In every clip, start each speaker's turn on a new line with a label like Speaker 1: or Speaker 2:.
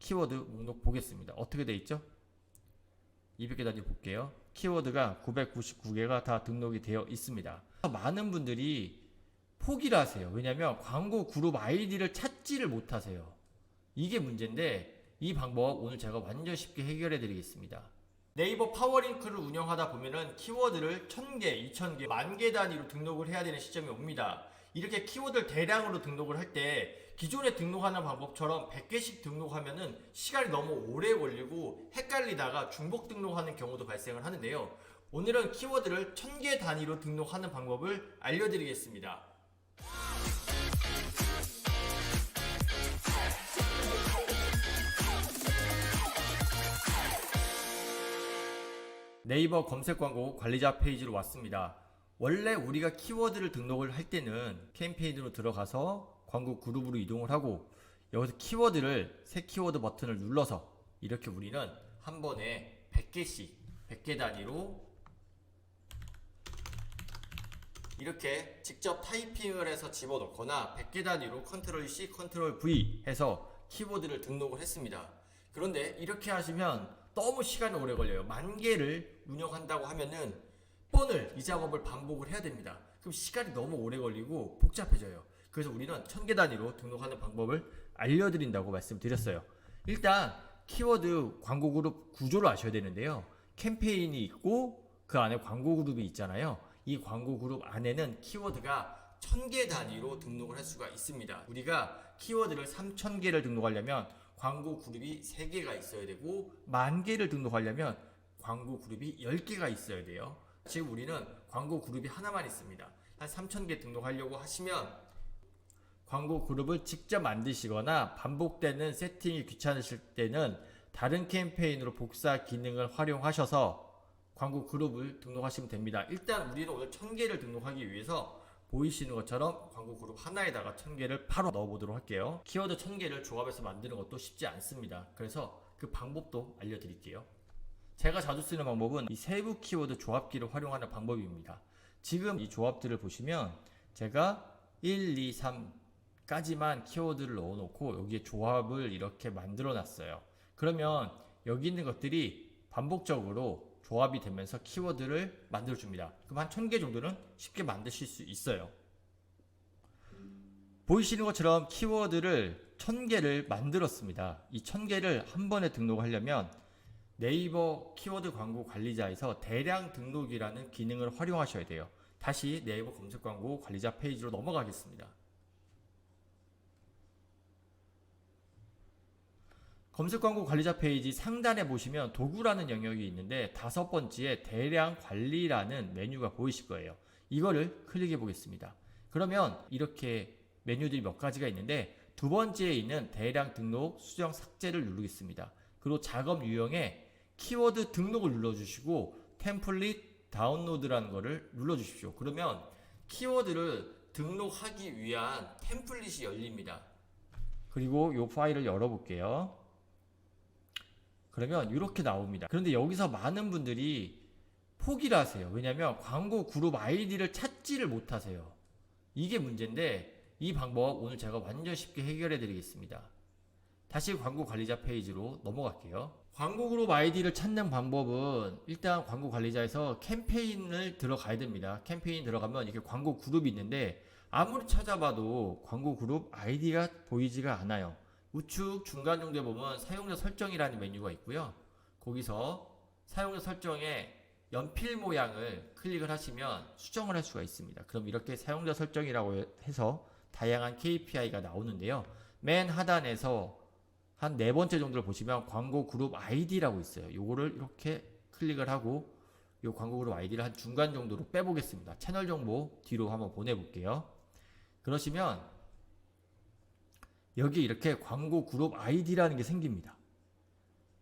Speaker 1: 키워드 목록 보겠습니다. 어떻게 돼 있죠? 200개 단위 볼게요. 키워드가 999개가 다 등록이 되어 있습니다. 많은 분들이 포기를 하세요. 왜냐면 광고 그룹 아이디를 찾지를 못하세요. 이게 문제인데 이 방법 오늘 제가 완전 쉽게 해결해 드리겠습니다. 네이버 파워링크를 운영하다 보면은 키워드를 1000개, 2000개, 10,000개 단위로 등록을 해야 되는 시점이 옵니다. 이렇게 키워드를 대량으로 등록을 할 때 기존에 등록하는 방법처럼 100개씩 등록하면은 시간이 너무 오래 걸리고 헷갈리다가 중복 등록하는 경우도 발생을 하는데요. 오늘은 키워드를 1000개 단위로 등록하는 방법을 알려드리겠습니다. 네이버 검색 광고 관리자 페이지로 왔습니다. 원래 우리가 키워드를 등록을 할 때는 캠페인으로 들어가서 광고 그룹으로 이동을 하고 여기서 키워드를 새 키워드 버튼을 눌러서 이렇게 우리는 한 번에 100개씩 100개 단위로 이렇게 직접 타이핑을 해서 집어넣거나 100개 단위로 컨트롤 C, 컨트롤 V 해서 키워드를 등록을 했습니다. 그런데 이렇게 하시면 너무 시간이 오래 걸려요. 10,000개를 운영한다고 하면은 뻔을 이 작업을 반복을 해야 됩니다. 그럼 시간이 너무 오래 걸리고 복잡해져요. 그래서 우리는 1000개 단위로 등록하는 방법을 알려드린다고 말씀드렸어요. 일단 키워드 광고 그룹 구조를 아셔야 되는데요. 캠페인이 있고 그 안에 광고 그룹이 있잖아요. 이 광고 그룹 안에는 키워드가 1000개 단위로 등록을 할 수가 있습니다. 우리가 키워드를 3000개를 등록하려면 광고 그룹이 3개가 있어야 되고 10,000개를 등록하려면 광고 그룹이 10개가 있어야 돼요. 지금 우리는 광고 그룹이 하나만 있습니다. 한 3000개 등록하려고 하시면 광고 그룹을 직접 만드시거나 반복되는 세팅이 귀찮으실 때는 다른 캠페인으로 복사 기능을 활용하셔서 광고 그룹을 등록하시면 됩니다. 일단 우리는 오늘 1000개를 등록하기 위해서 보이시는 것처럼 광고 그룹 하나에다가 1000개를 바로 넣어보도록 할게요. 키워드 1000개를 조합해서 만드는 것도 쉽지 않습니다. 그래서 그 방법도 알려드릴게요. 제가 자주 쓰는 방법은 이 세부 키워드 조합기를 활용하는 방법입니다. 지금 이 조합들을 보시면 제가 1, 2, 3까지만 키워드를 넣어놓고 여기에 조합을 이렇게 만들어 놨어요. 그러면 여기 있는 것들이 반복적으로 조합이 되면서 키워드를 만들어 줍니다. 그럼 한 1000개 정도는 쉽게 만드실 수 있어요. 보이시는 것처럼 키워드를 1000개를 만들었습니다. 이 1000개를 한 번에 등록하려면 네이버 키워드 광고 관리자에서 대량 등록이라는 기능을 활용하셔야 돼요. 다시 네이버 검색 광고 관리자 페이지로 넘어가겠습니다. 검색 광고 관리자 페이지 상단에 보시면 도구라는 영역이 있는데 5번째에 대량 관리라는 메뉴가 보이실 거예요. 이거를 클릭해 보겠습니다. 그러면 이렇게 메뉴들이 몇 가지가 있는데 두 번째에 있는 대량 등록 수정 삭제를 누르겠습니다. 그리고 작업 유형에 키워드 등록을 눌러주시고 템플릿 다운로드라는 거를 눌러주십시오. 그러면 키워드를 등록하기 위한 템플릿이 열립니다. 그리고 이 파일을 열어볼게요. 그러면 이렇게 나옵니다. 그런데 여기서 많은 분들이 포기를 하세요. 왜냐하면 광고 그룹 아이디를 찾지를 못하세요. 이게 문제인데 이 방법 오늘 제가 완전 쉽게 해결해 드리겠습니다. 다시 광고 관리자 페이지로 넘어갈게요. 광고 그룹 아이디를 찾는 방법은 일단 광고 관리자에서 캠페인을 들어가야 됩니다. 캠페인 들어가면 이렇게 광고 그룹이 있는데 아무리 찾아봐도 광고 그룹 아이디가 보이지가 않아요. 우측 중간 정도에 보면 사용자 설정이라는 메뉴가 있고요. 거기서 사용자 설정에 연필 모양을 클릭을 하시면 수정을 할 수가 있습니다. 그럼 이렇게 사용자 설정이라고 해서 다양한 KPI가 나오는데요. 맨 하단에서 한 4번째 정도를 보시면 광고 그룹 아이디라고 있어요. 요거를 이렇게 클릭을 하고 요 광고 그룹 아이디를 한 중간 정도로 빼보겠습니다. 채널 정보 뒤로 한번 보내볼게요. 그러시면 여기 이렇게 광고 그룹 아이디라는 게 생깁니다.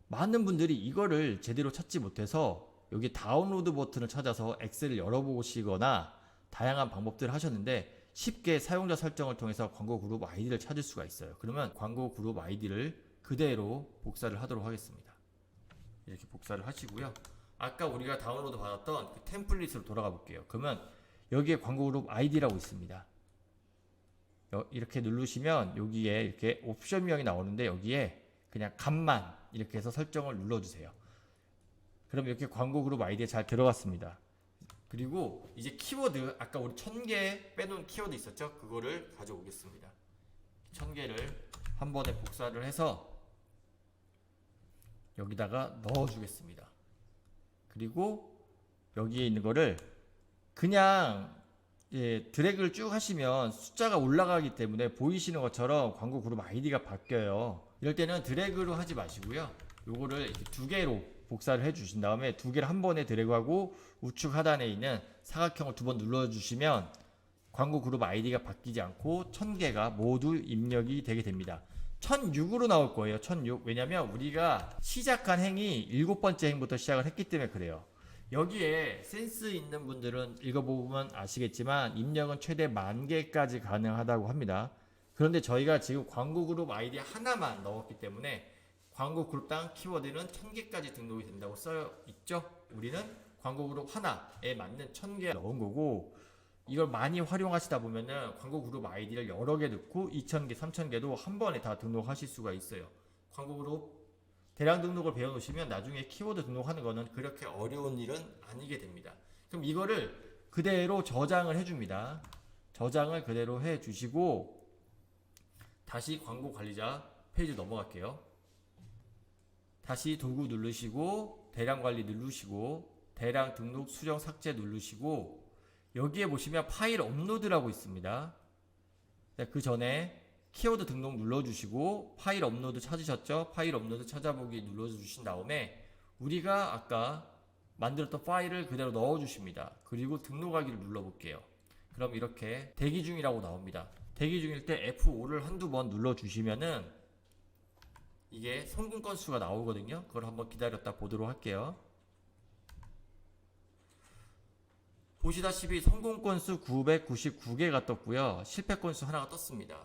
Speaker 1: 많은 분들이 이거를 제대로 찾지 못해서 여기 다운로드 버튼을 찾아서 엑셀을 열어보시거나 다양한 방법들을 하셨는데 쉽게 사용자 설정을 통해서 광고 그룹 아이디를 찾을 수가 있어요. 그러면 광고 그룹 아이디를 그대로 복사를 하도록 하겠습니다. 이렇게 복사를 하시고요. 아까 우리가 다운로드 받았던 그 템플릿으로 돌아가 볼게요. 그러면 여기에 광고 그룹 아이디라고 있습니다. 이렇게 누르시면 여기에 이렇게 옵션명이 나오는데 여기에 그냥 값만 이렇게 해서 설정을 눌러주세요. 그럼 이렇게 광고 그룹 아이디에 잘 들어갔습니다. 그리고 이제 키워드, 아까 우리 1000개 빼놓은 키워드 있었죠? 그거를 가져오겠습니다. 1000개를 한 번에 복사를 해서 여기다가 넣어주겠습니다. 그리고 여기에 있는 거를 그냥 드래그를 쭉 하시면 숫자가 올라가기 때문에 보이시는 것처럼 광고 그룹 아이디가 바뀌어요. 이럴 때는 드래그로 하지 마시고요. 요거를 이렇게 두 개로 복사를 해 주신 다음에 두 개를 한 번에 드래그하고 우측 하단에 있는 사각형을 두 번 눌러 주시면 광고 그룹 아이디가 바뀌지 않고 1000개가 모두 입력이 되게 됩니다. 1006으로 나올 거예요. 1006. 왜냐면 우리가 시작한 행이 7번째 행부터 시작을 했기 때문에 그래요. 여기에 센스 있는 분들은 읽어보면 아시겠지만 입력은 최대 10,000개까지 가능하다고 합니다. 그런데 저희가 지금 광고 그룹 아이디 하나만 넣었기 때문에 광고 그룹당 키워드는 1000개까지 등록이 된다고 써 있죠. 우리는 광고 그룹 하나에 맞는 1000개 넣은 거고, 이걸 많이 활용하시다 보면은 광고 그룹 아이디를 여러 개 넣고 2000개, 3000개도 한 번에 다 등록하실 수가 있어요. 광고 그룹 대량 등록을 배워놓으시면 나중에 키워드 등록하는 거는 그렇게 어려운 일은 아니게 됩니다. 그럼 이거를 그대로 저장을 해줍니다. 저장을 그대로 해주시고 다시 광고 관리자 페이지 넘어갈게요. 다시 도구 누르시고 대량 관리 누르시고 대량 등록 수정 삭제 누르시고 여기에 보시면 파일 업로드라고 있습니다. 그 전에 키워드 등록 눌러주시고 파일 업로드 찾으셨죠? 파일 업로드 찾아보기 눌러주신 다음에 우리가 아까 만들었던 파일을 그대로 넣어주십니다. 그리고 등록하기를 눌러볼게요. 그럼 이렇게 대기 중이라고 나옵니다. 대기 중일 때 F5를 한두 번 눌러주시면은 이게 성공 건수가 나오거든요. 그걸 한번 기다렸다 보도록 할게요. 보시다시피 성공 건수 999개가 떴고요. 실패 건수 하나가 떴습니다.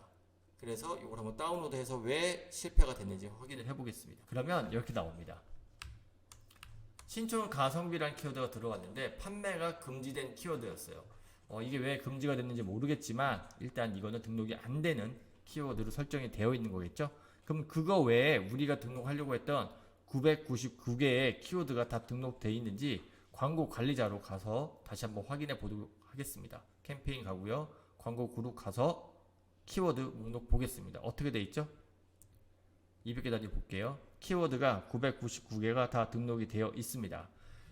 Speaker 1: 그래서 이걸 한번 다운로드해서 왜 실패가 됐는지 확인을 해보겠습니다. 그러면 이렇게 나옵니다. 신촌 가성비라는 키워드가 들어갔는데 판매가 금지된 키워드였어요. 이게 왜 금지가 됐는지 모르겠지만 일단 이거는 등록이 안 되는 키워드로 설정이 되어 있는 거겠죠. 그럼 그거 외에 우리가 등록하려고 했던 999개의 키워드가 다 등록되어 있는지 광고 관리자로 가서 다시 한번 확인해 보도록 하겠습니다. 캠페인 가고요. 광고 그룹 가서 키워드 목록 보겠습니다. 어떻게 돼 있죠? 200개 단위 볼게요. 키워드가 999개가 다 등록이 되어 있습니다.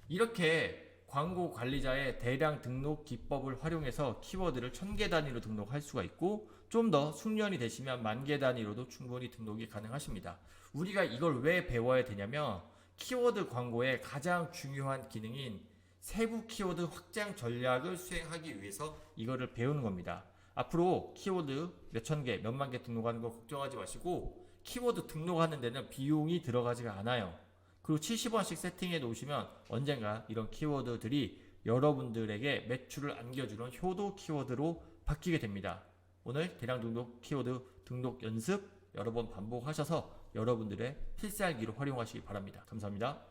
Speaker 1: 이렇게 광고 관리자의 대량 등록 기법을 활용해서 키워드를 1000개 단위로 등록할 수가 있고 좀 더 숙련이 되시면 10,000개 단위로도 충분히 등록이 가능하십니다. 우리가 이걸 왜 배워야 되냐면 키워드 광고의 가장 중요한 기능인 세부 키워드 확장 전략을 수행하기 위해서 이거를 배우는 겁니다. 앞으로 키워드 몇천 개, 몇만 개 등록하는 거 걱정하지 마시고 키워드 등록하는 데는 비용이 들어가지가 않아요. 그리고 70원씩 세팅해 놓으시면 언젠가 이런 키워드들이 여러분들에게 매출을 안겨주는 효도 키워드로 바뀌게 됩니다. 오늘 대량 등록 키워드 등록 연습 여러 번 반복하셔서 여러분들의 필살기로 활용하시기 바랍니다. 감사합니다.